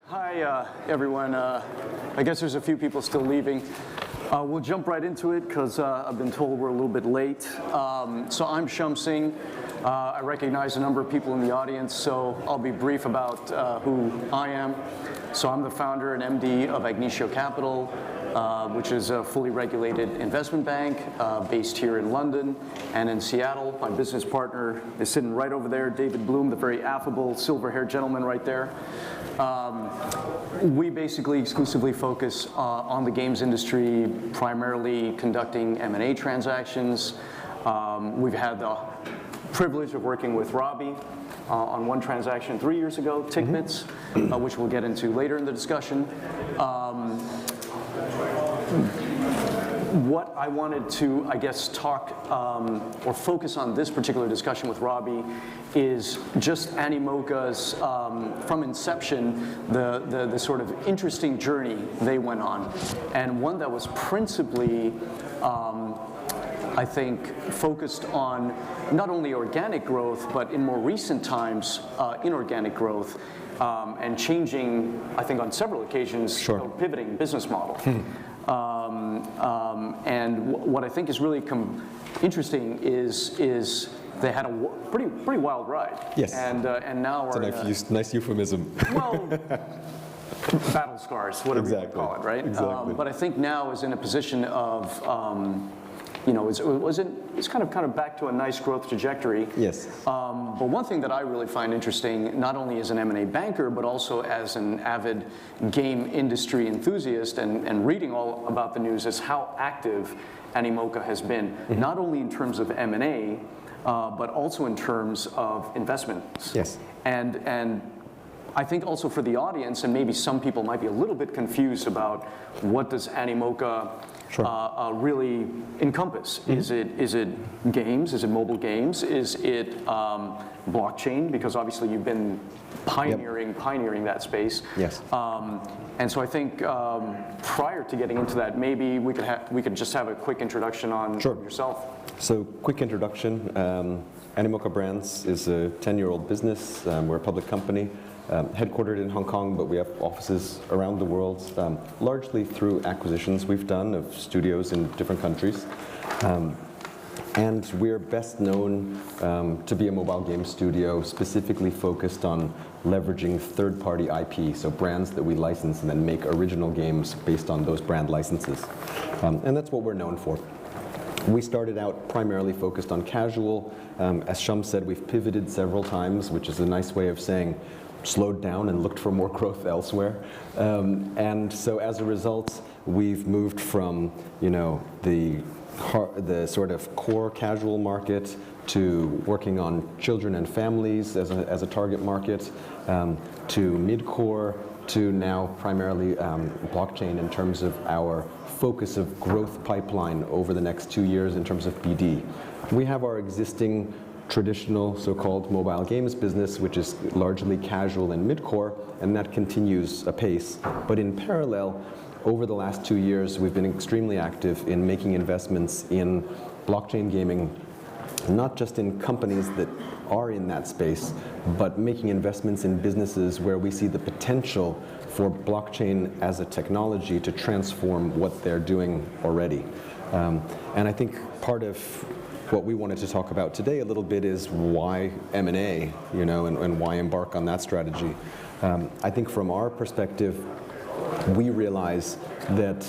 Hi, everyone. I guess there's a few people still leaving. We'll jump right into it because I've been told we're a little bit late. So I'm Singh. I recognize a number of people in the audience, so I'll be brief about who I am. So I'm the founder and MD of Agnitio Capital, which is a fully regulated investment bank based here in London and in Seattle. My business partner is sitting right over there, David Bloom, the very affable silver-haired gentleman right there. We basically exclusively focus on the games industry, primarily conducting M&A transactions. We've had the privilege of working with Robby on one transaction 3 years ago, Tickets, which we'll get into later in the discussion. What I wanted to, I guess, talk or focus on this particular discussion with Robby is just Animoca's, from inception, the sort of interesting journey they went on, and one that was principally, I think, focused on not only organic growth, but in more recent times, inorganic growth, and changing, I think, on several occasions, pivoting business model. And what I think is really interesting is they had a pretty wild ride. Yes. And now we're it's a nice euphemism. Well, battle scars, whatever you call it, right? Exactly. But I think now is in a position of, it's kind of back to a nice growth trajectory. Yes. But one thing that I really find interesting, not only as an M&A banker, but also as an avid game industry enthusiast and reading all about the news, is how active Animoca has been, not only in terms of M&A, but also in terms of investments. Yes. And I think also for the audience, and maybe some people might be a little bit confused about what does Animoca really encompass. Is it games? Is it mobile games? Is it blockchain? Because obviously you've been pioneering that space. Yes. And so I think prior to getting into that, maybe we could just have a quick introduction on yourself. So, quick introduction. Animoca Brands is a 10-year-old business. We're a public company. Headquartered in Hong Kong, but we have offices around the world, largely through acquisitions we've done of studios in different countries. And we're best known to be a mobile game studio specifically focused on leveraging third-party IP, so brands that we license and then make original games based on those brand licenses. And that's what we're known for. We started out primarily focused on casual. As Shum said, we've pivoted several times, which is a nice way of saying slowed down and looked for more growth elsewhere. And so as a result, we've moved from, the sort of core casual market to working on children and families as a target market, to mid-core, to now primarily blockchain in terms of our focus of growth pipeline over the next 2 years in terms of BD. We have our existing traditional so-called mobile games business, which is largely casual and mid-core, and that continues apace. But in parallel, over the last 2 years, we've been extremely active in making investments in blockchain gaming, not just in companies that are in that space, but making investments in businesses where we see the potential for blockchain as a technology to transform what they're doing already. And I think part of what we wanted to talk about today a little bit is why M&A, and why embark on that strategy. I think from our perspective, we realize that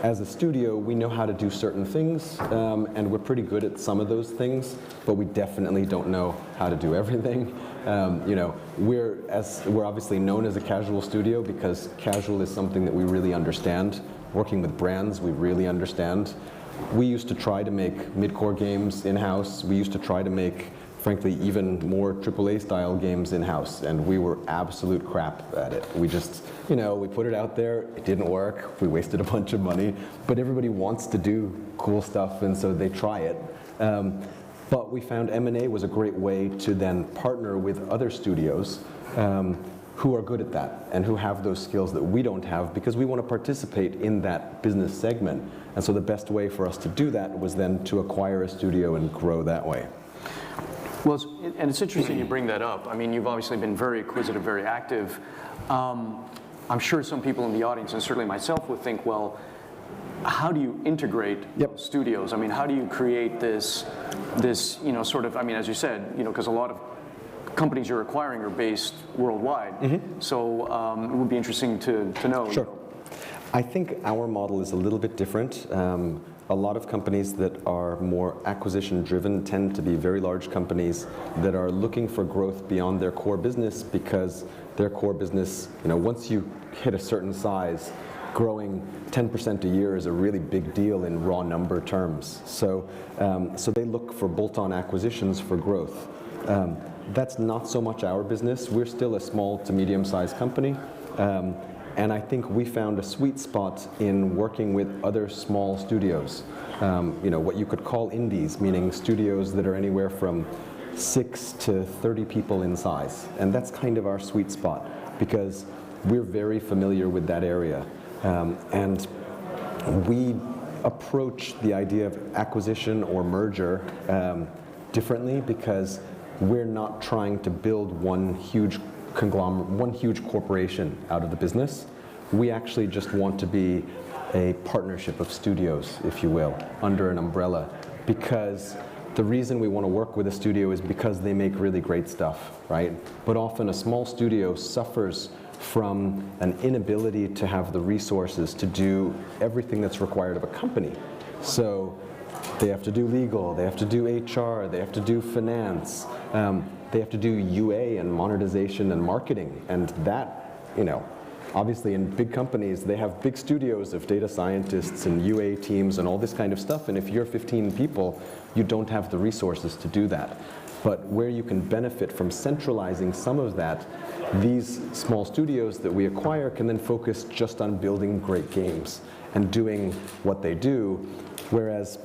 as a studio, we know how to do certain things, and we're pretty good at some of those things, but we definitely don't know how to do everything. We're obviously known as a casual studio because casual is something that we really understand. Working with brands, we really understand. We used to try to make mid-core games in-house. We used to try to make, frankly, even more AAA style games in-house, and we were absolute crap at it. We just, we put it out there, it didn't work, we wasted a bunch of money, but everybody wants to do cool stuff, and so they try it. But we found M&A was a great way to then partner with other studios who are good at that and who have those skills that we don't have, because we want to participate in that business segment. And so the best way for us to do that was then to acquire a studio and grow that way. Well, and it's interesting you bring that up. I mean, you've obviously been very acquisitive, very active. I'm sure some people in the audience, and certainly myself, would think, well, how do you integrate studios? I mean, how do you create this, sort of, I mean, as you said, because a lot of companies you're acquiring are based worldwide. So it would be interesting to know. Sure. I think our model is a little bit different. A lot of companies that are more acquisition driven tend to be very large companies that are looking for growth beyond their core business, because their core business, once you hit a certain size, growing 10% a year is a really big deal in raw number terms. So they look for bolt-on acquisitions for growth. That's not so much our business. We're still a small to medium-sized company. And I think we found a sweet spot in working with other small studios. What you could call indies, meaning studios that are anywhere from 6 to 30 people in size. And that's kind of our sweet spot, because we're very familiar with that area. And we approach the idea of acquisition or merger differently, because we're not trying to build one huge conglomerate, one huge corporation out of the business. We actually just want to be a partnership of studios, if you will, under an umbrella, because the reason we want to work with a studio is because they make really great stuff, right? But often a small studio suffers from an inability to have the resources to do everything that's required of a company. So they have to do legal, they have to do HR, they have to do finance, they have to do UA and monetization and marketing. And that, obviously in big companies, they have big studios of data scientists and UA teams and all this kind of stuff. And if you're 15 people, you don't have the resources to do that. But where you can benefit from centralizing some of that, these small studios that we acquire can then focus just on building great games and doing what they do. Whereas,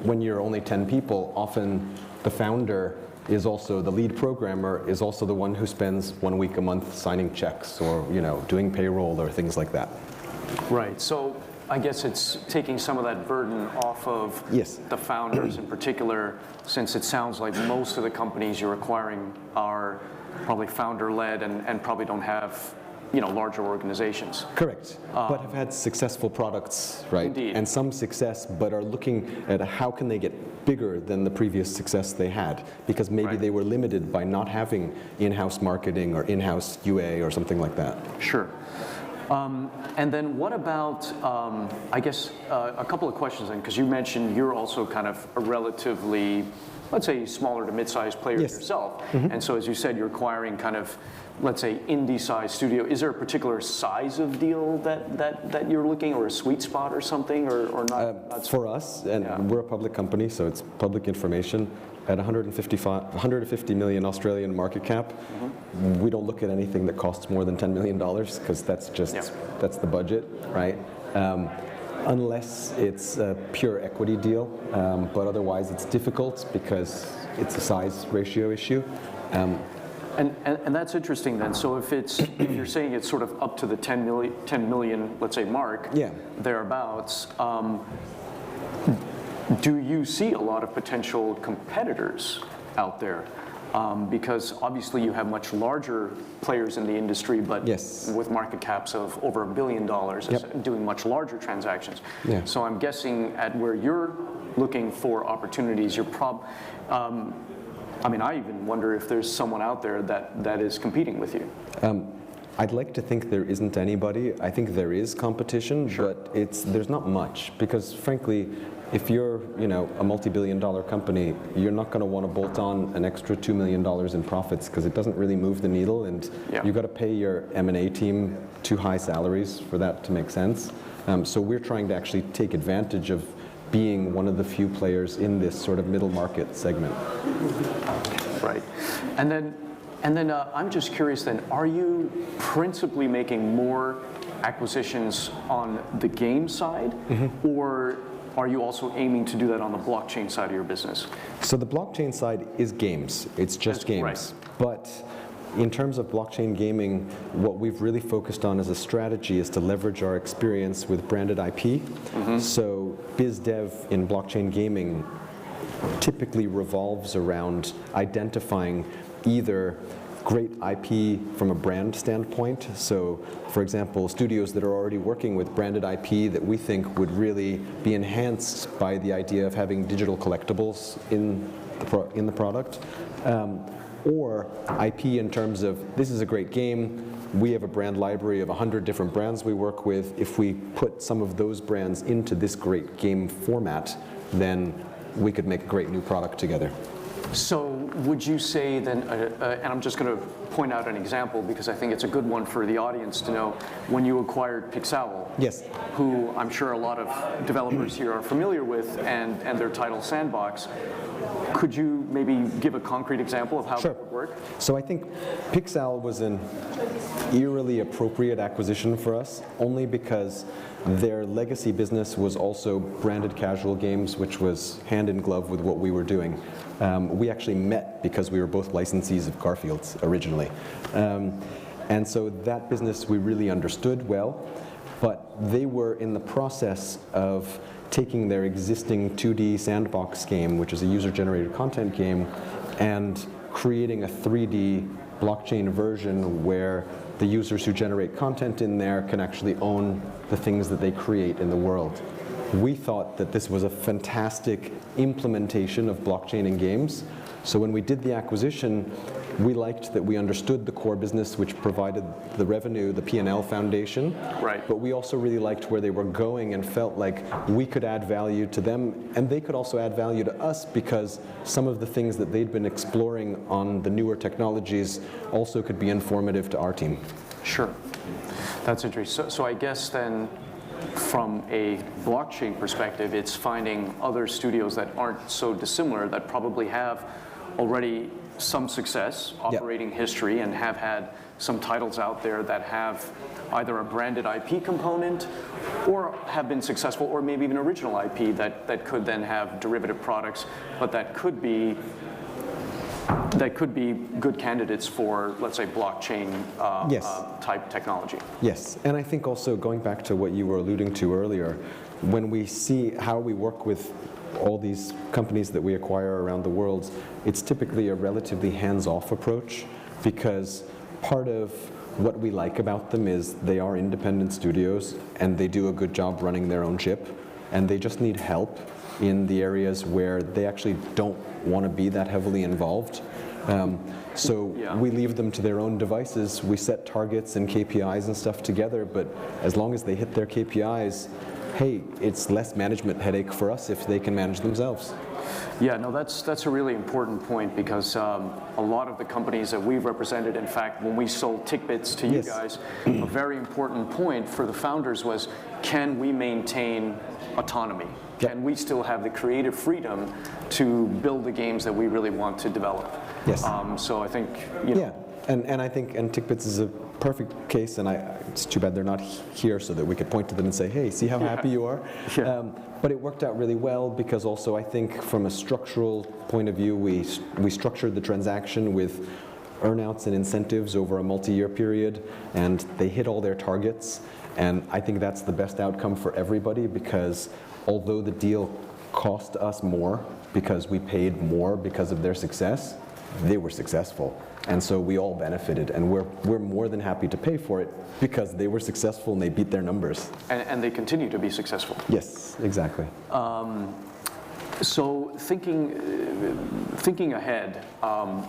when you're only 10 people, often the founder is also the lead programmer, is also the one who spends 1 week a month signing checks or doing payroll or things like that. Right. So I guess it's taking some of that burden off of the founders in particular, since it sounds like most of the companies you're acquiring are probably founder-led and probably don't have larger organizations. Correct, but have had successful products, right? Indeed. And some success, but are looking at how can they get bigger than the previous success they had, because maybe they were limited by not having in-house marketing or in-house UA or something like that. Sure. And then what about, I guess, a couple of questions then, because you mentioned you're also kind of a relatively, let's say, smaller to mid-sized player yourself. And so as you said, you're acquiring kind of, let's say, indie-sized studio. Is there a particular size of deal that you're looking, or a sweet spot or something, or not? For us, and we're a public company, so it's public information, at 150 million Australian market cap, we don't look at anything that costs more than $10 million, because that's just, that's the budget, right? Unless it's a pure equity deal, but otherwise it's difficult because it's a size ratio issue. And that's interesting then. So if you're saying it's sort of up to the 10 million, let's say, mark, thereabouts, do you see a lot of potential competitors out there? Because obviously you have much larger players in the industry, but with market caps of over $1 billion, doing much larger transactions. So I'm guessing at where you're looking for opportunities, you're I even wonder if there's someone out there that is competing with you. I'd like to think there isn't anybody. I think there is competition, but there's not much, because frankly, if you're a multi-billion-dollar company, you're not going to want to bolt on an extra $2 million in profits, because it doesn't really move the needle, and you've got to pay your M&A team too high salaries for that to make sense. So we're trying to actually take advantage of being one of the few players in this sort of middle market segment. Right. And then I'm just curious then, are you principally making more acquisitions on the game side, or are you also aiming to do that on the blockchain side of your business? So the blockchain side is games. It's just games. Right. But in terms of blockchain gaming, what we've really focused on as a strategy is to leverage our experience with branded IP. So biz dev in blockchain gaming typically revolves around identifying either great IP from a brand standpoint. So, for example, studios that are already working with branded IP that we think would really be enhanced by the idea of having digital collectibles in the product. Or IP in terms of, this is a great game, we have a brand library of 100 different brands we work with. If we put some of those brands into this great game format, then we could make a great new product together. So would you say then, and I'm just going to point out an example because I think it's a good one for the audience to know, when you acquired Pixowl, yes, who I'm sure a lot of developers here are familiar with, and their title Sandbox, could you maybe give a concrete example of how Sure. that would work? So I think Pixowl was an eerily appropriate acquisition for us, only because their legacy business was also branded casual games, which was hand in glove with what we were doing. We actually met because we were both licensees of Garfield's originally. And so that business we really understood well, but they were in the process of taking their existing 2D sandbox game, which is a user-generated content game, and creating a 3D blockchain version where the users who generate content in there can actually own the things that they create in the world. We thought that this was a fantastic implementation of blockchain in games. So when we did the acquisition, we liked that we understood the core business, which provided the revenue, the P&L foundation. Right. But we also really liked where they were going and felt like we could add value to them, and they could also add value to us because some of the things that they'd been exploring on the newer technologies also could be informative to our team. Sure. That's interesting. So I guess then, from a blockchain perspective, it's finding other studios that aren't so dissimilar, that probably have already some success, operating history, and have had some titles out there that have either a branded IP component or have been successful, or maybe even original IP that could then have derivative products, but that could be good candidates for, let's say, blockchain type technology. Yes, and I think also going back to what you were alluding to earlier, when we see how we work with all these companies that we acquire around the world, it's typically a relatively hands-off approach, because part of what we like about them is they are independent studios and they do a good job running their own ship, and they just need help in the areas where they actually don't want to be that heavily involved. We leave them to their own devices. We set targets and KPIs and stuff together, but as long as they hit their KPIs, hey, it's less management headache for us if they can manage themselves. Yeah, no, that's a really important point, because a lot of the companies that we've represented, in fact, when we sold TickBits to you guys, a very important point for the founders was, can we maintain autonomy? Can we still have the creative freedom to build the games that we really want to develop? Yes. So I think, you know. Yeah, and I think, and TickBits is a perfect case, and it's too bad they're not here so that we could point to them and say, hey, see how happy you are? Yeah. But it worked out really well, because also I think from a structural point of view, we structured the transaction with earnouts and incentives over a multi-year period, and they hit all their targets. And I think that's the best outcome for everybody, because although the deal cost us more because we paid more because of their success, they were successful. And so we all benefited, and we're more than happy to pay for it because they were successful and they beat their numbers. And they continue to be successful. Yes, exactly. So thinking ahead,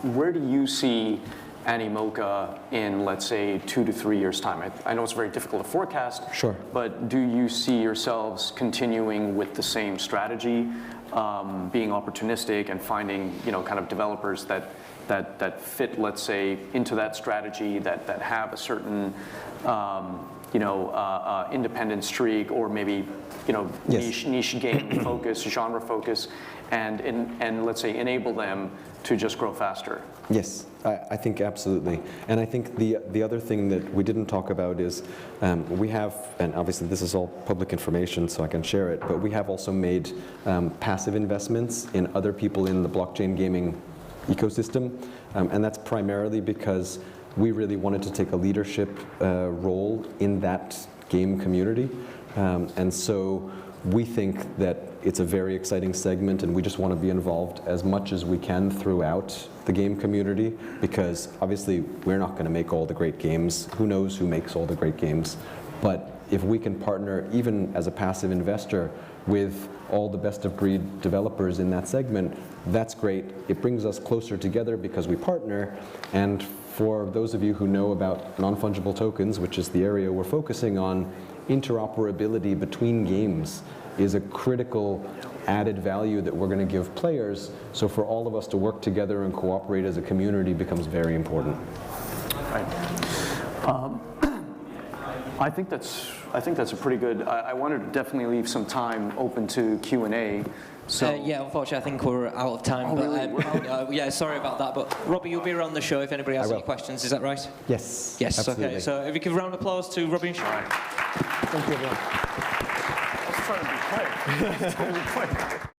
where do you see Animoca in, let's say, 2 to 3 years' time? I know it's very difficult to forecast. Sure. But do you see yourselves continuing with the same strategy, being opportunistic and finding, kind of developers that fit, let's say, into that strategy, that have a certain, independent streak, or maybe, niche game focus, genre focus, and let's say enable them to just grow faster? Yes, I think absolutely. And I think the other thing that we didn't talk about is we have, and obviously this is all public information so I can share it, but we have also made passive investments in other people in the blockchain gaming ecosystem, and that's primarily because we really wanted to take a leadership role in that game community, and so we think that It's a very exciting segment, and we just want to be involved as much as we can throughout the game community, because obviously we're not going to make all the great games. Who knows who makes all the great games? But if we can partner, even as a passive investor, with all the best of breed developers in that segment, that's great. It brings us closer together because we partner. And for those of you who know about non-fungible tokens, which is the area we're focusing on, interoperability between games is a critical added value that we're going to give players. So for all of us to work together and cooperate as a community becomes very important. Right. I think that's a pretty good. I wanted to definitely leave some time open to Q&A. So yeah, unfortunately, I think we're out of time. Oh, but, really? yeah, sorry about that. But Robby, you'll be around the show if anybody has any questions. Is that right? Yes. Yes. Absolutely. Okay. So if you give a round of applause to Robby and Shum. Thank you, everyone. I was trying to be quick.